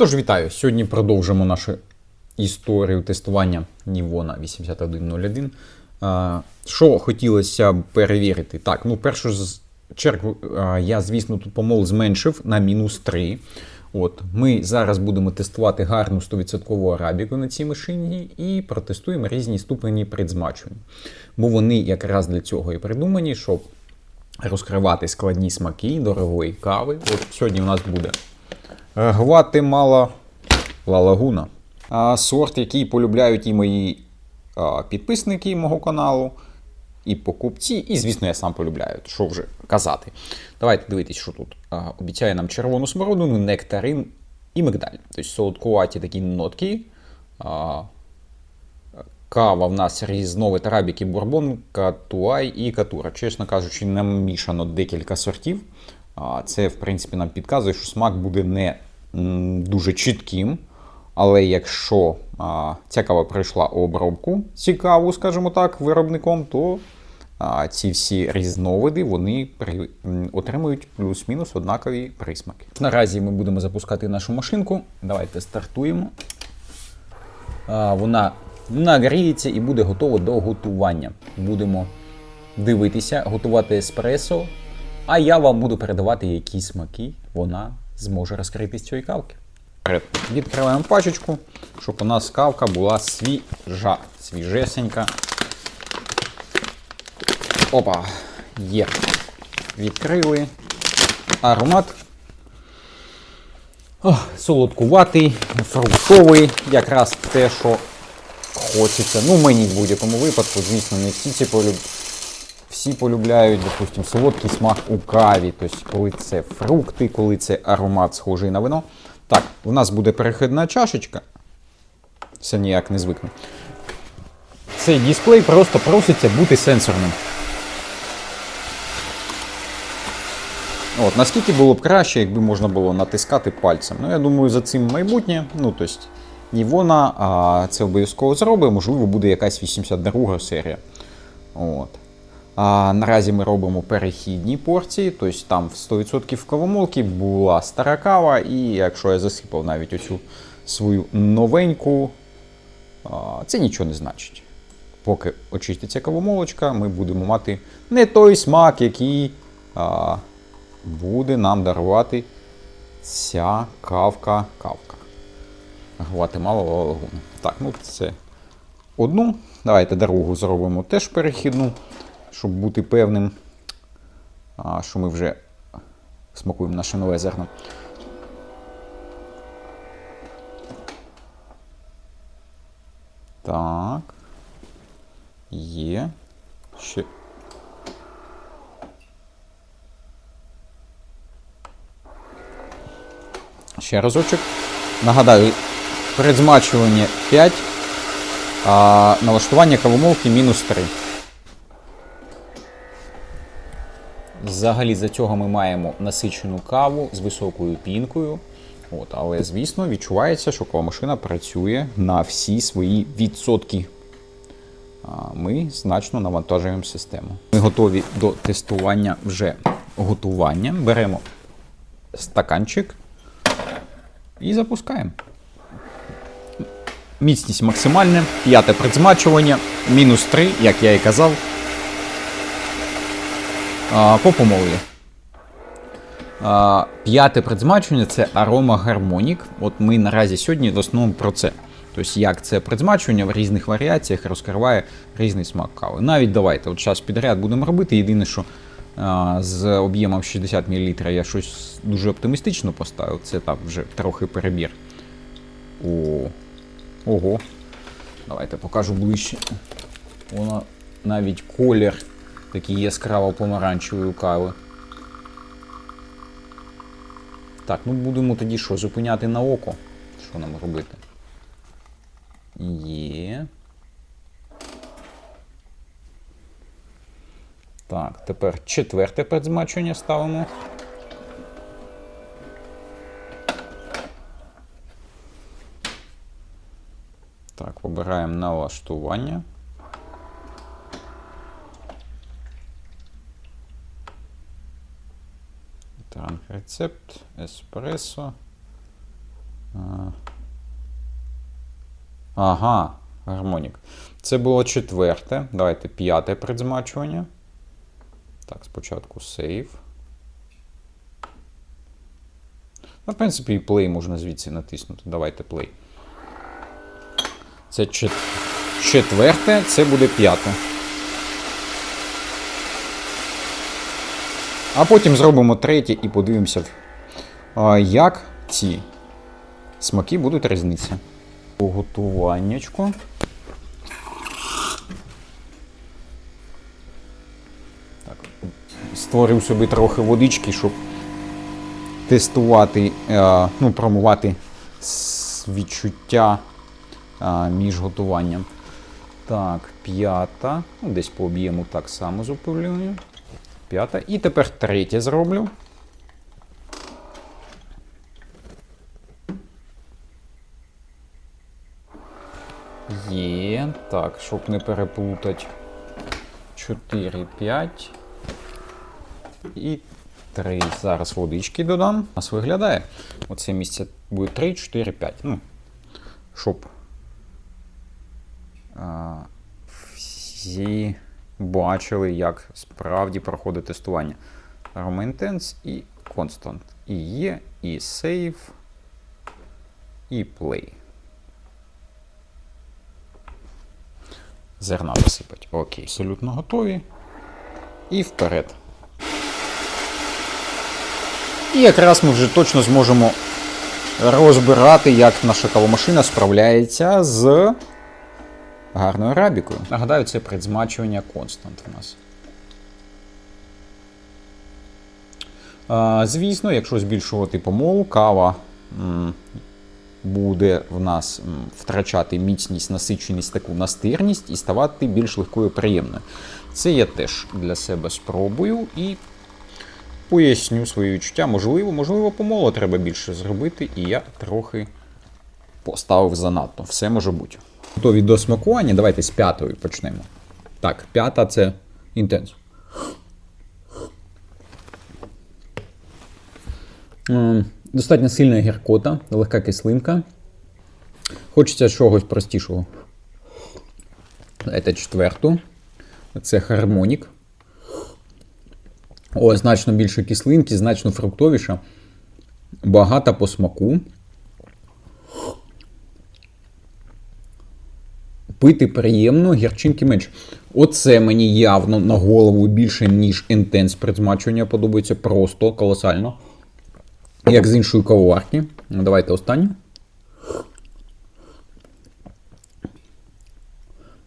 Тож вітаю! Сьогодні продовжимо нашу історію тестування Nivona 8101. Що хотілося б перевірити? Так, в першу чергу я, звісно, тут помол зменшив на -3. Ми зараз будемо тестувати гарну 100% арабіку на цій машині і протестуємо різні ступені предзмачування. Бо вони якраз для цього і придумані, щоб розкривати складні смаки дорогої кави. Сьогодні у нас буде Гватемала Ла Лагуна. Сорт, який полюбляють і мої підписники мого каналу, і покупці, і, звісно, я сам полюбляю, що вже казати. Давайте дивитись, що тут. Обіцяє нам червону смородину, нектарин і мигдаль. Тобто солодкуваті такі нотки. Кава в нас різновид арабіки, бурбон, катуай і катура. Чесно кажучи, намішано декілька сортів. Це, в принципі, нам підказує, що смак буде не дуже чітким. Але якщо ця кава пройшла обробку цікаву, скажімо так, виробником, то ці всі різновиди вони отримують плюс-мінус однакові присмаки. Наразі ми будемо запускати нашу машинку. Давайте стартуємо. Вона нагріється і буде готова до готування. Будемо дивитися, готувати еспресо, а я вам буду передавати, які смаки вона зможе розкрити з цієї кавки. Відкриваємо пачечку, щоб у нас кавка була свіжа, свіжесенька. Опа, є. Відкрили. Аромат. Солодкуватий, фруктовий, якраз те, що хочеться. Мені в будь-якому випадку, звісно, не всі полюбляють, допустим, солодкий смак у каві. Тобто, коли це фрукти, коли це аромат схожий на вино. Так, у нас буде перехідна чашечка. Це ніяк не звикне. Цей дисплей просто проситься бути сенсорним. Наскільки було б краще, якби можна було натискати пальцем. Я думаю, за цим майбутнє. Тобто, Nivona це обов'язково зробить, можливо, буде якась 82 серія. Наразі ми робимо перехідні порції, тобто там в 100% кавомолки була стара кава, і якщо я засипав навіть оцю свою новеньку, це нічого не значить. Поки очиститься кавомолочка, ми будемо мати не той смак, який буде нам дарувати ця кавка. Гватемала Ла Лагуна. Так, це одну. Давайте другу зробимо теж перехідну, щоб бути певним, що ми вже смакуємо наше нове зерно. Так. Є. Ще разочок. Нагадаю, предзмачування 5, а налаштування кавомолки -3. Взагалі, за цього ми маємо насичену каву з високою пінкою. Але, звісно, відчувається, що кавомашина працює на всі свої відсотки. Ми значно навантажуємо систему. Ми готові до тестування вже готування. Беремо стаканчик і запускаємо. Міцність максимальна, 5-те предзмачування, -3, як я і казав. По помолі. 5-те предзмачування – це Aroma Harmonic. Ми наразі сьогодні в основному про це. Тобто, як це предзмачування в різних варіаціях розкриває різний смак кави. Навіть давайте, зараз підряд будемо робити. Єдине, що з об'ємом 60 мл я щось дуже оптимістично поставив. Це так вже трохи перебір. Ого. Давайте покажу ближче. Воно навіть колір такий яскраво-помаранчевий у кави. Так, будемо тоді що, зупиняти на око? Що нам робити? Є. Так, тепер 4-те предзмачування ставимо. Так, обираємо налаштування. Транк рецепт, еспресо. Ага, гармонік. Це було 4. Давайте 5 предзмачування. Так, спочатку сейв. Ну, в принципі, і плей можна звідси натиснути. Давайте плей. Це 4, це буде 5. А потім зробимо 3 і подивимося, як ці смаки будуть різнитися. Готуваннячко. Так, створив собі трохи водички, щоб тестувати, промувати відчуття між готуванням. Так, 5. Ну, десь по об'єму так само зупинюю. 5. І тепер 3 зроблю. Є. Так, щоб не переплутати. 4, 5. І 3. Зараз водички додам. У нас виглядає. Оце місце буде 3, 4, 5. Ну, щоб всі бачили, як справді проходить тестування. Aroma Intense і Constant. І є, і Save, і Play. Зерна висипать. Окей, абсолютно готові. І вперед. І якраз ми вже точно зможемо розбирати, як наша кавомашина справляється з гарною арабікою. Нагадаю, це предзмачування Constant у нас. Звісно, якщо збільшувати помол, кава буде в нас втрачати міцність, насиченість, таку настирність і ставати більш легкою і приємною. Це я теж для себе спробую і поясню свої відчуття. Можливо, помолу треба більше зробити, і я трохи поставив занадто. Все може бути. Готові до смакування. Давайте з 5 почнемо. Так, 5 це інтенс. Достатньо сильна гіркота, легка кислинка. Хочеться чогось простішого. Це 4. Це гармонік. О, значно більше кислинки, значно фруктовіша. Багата по смаку. Пити приємно, гірчинки менше. Оце мені явно на голову більше, ніж інтенс предзмачування подобається. Просто колосально. Як з іншої кавоварки. Давайте останню.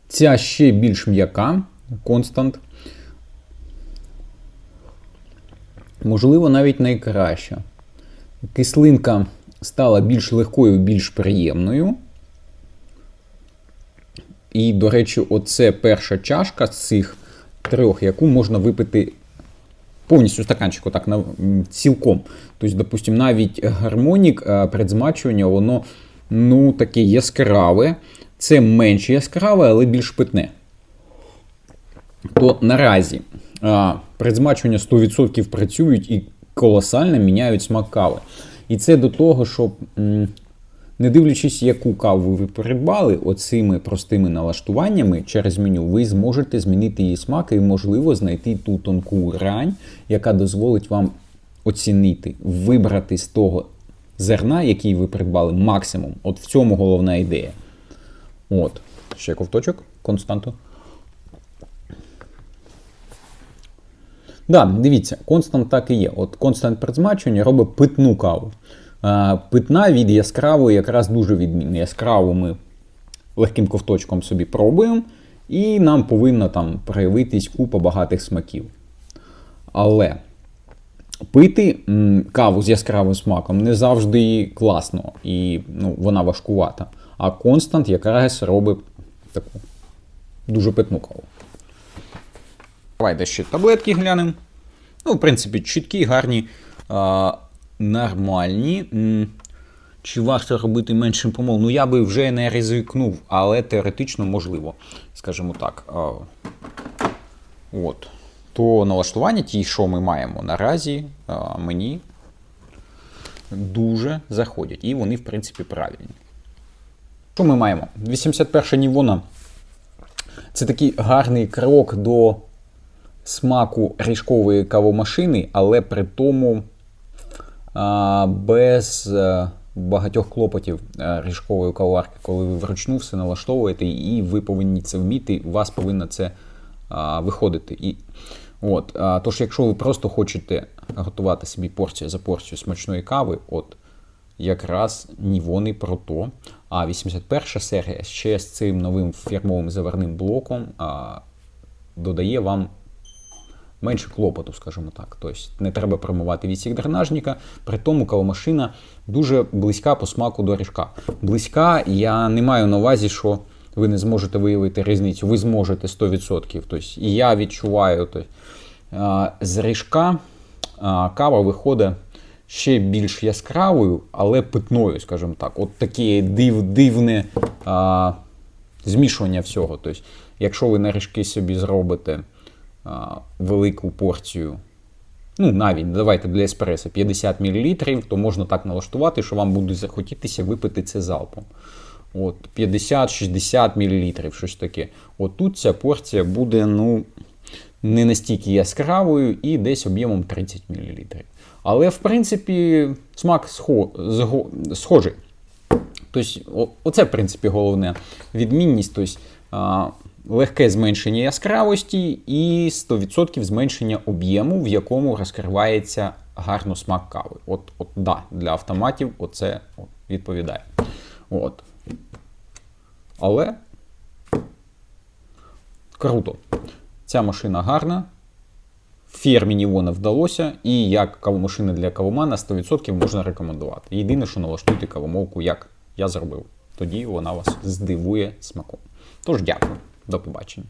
Ця ще більш м'яка. Constant. Можливо, навіть найкраща. Кислинка стала більш легкою, більш приємною. І, до речі, оце перша чашка з цих 3, яку можна випити повністю стаканчик, отак, цілком. Тобто, допустимо, навіть гармонік предзмачування, воно, таке яскраве. Це менш яскраве, але більш питне. То наразі предзмачування 100% працюють і колосально міняють смак кави. І це до того, щоб, не дивлячись, яку каву ви придбали, оцими простими налаштуваннями через меню, ви зможете змінити її смак і, можливо, знайти ту тонку грань, яка дозволить вам оцінити, вибрати з того зерна, який ви придбали, максимум. От в цьому головна ідея. От, ще ковточок, Константу. Да, дивіться, Constant так і є. От Constant предзмачування робить питну каву. Питна від яскравої якраз дуже відмінна. Яскраву ми легким ковточком собі пробуємо, і нам повинна там проявитись купа багатих смаків. Але пити каву з яскравим смаком не завжди класно, і вона важкувата. А Constant якраз робить таку дуже питну каву. Давайте ще таблетки глянемо. В принципі, чіткі, гарні, нормальні. Чи варто робити меншим помол? Я би вже не ризикнув, але теоретично можливо, скажімо так. От. То налаштування, ті, що ми маємо наразі, мені дуже заходять. І вони, в принципі, правильні. Що ми маємо? 81 Нівона. Це такий гарний крок до смаку ріжкової кавомашини, але при тому без багатьох клопотів ріжкової кавоварки, коли ви вручну все налаштовуєте, і ви повинні це вміти, у вас повинно це виходити. Тож, якщо ви просто хочете готувати собі порцію за порцію смачної кави, якраз Нівони про то. А 81 серія ще з цим новим фірмовим заварним блоком додає вам менше клопоту, скажімо так. Тобто не треба промивати відсік дренажника, при тому кавомашина дуже близька по смаку до ріжка. Близька, я не маю на увазі, що ви не зможете виявити різницю. Ви зможете 100%. Тобто, і я відчуваю, з ріжка кава виходить ще більш яскравою, але питною, скажімо так. От таке дивне змішування всього. Тобто, якщо ви на ріжки собі зробите велику порцію, навіть, давайте для еспресо 50 мл, то можна так налаштувати, що вам буде захотітися випити це залпом. 50-60 мл, щось таке. Тут ця порція буде, не настільки яскравою і десь об'ємом 30 мл. Але, в принципі, смак схожий. Тобто, оце, в принципі, головна відмінність. Тобто, легке зменшення яскравості і 100% зменшення об'єму, в якому розкривається гарно смак кави. Для автоматів оце відповідає. Але круто. Ця машина гарна. Фірмі Нівона вдалося, і як кавомашина для кавомана 100% можна рекомендувати. Єдине, що налаштуйте кавомолку, як я зробив. Тоді вона вас здивує смаком. Тож, дякую. До побачення.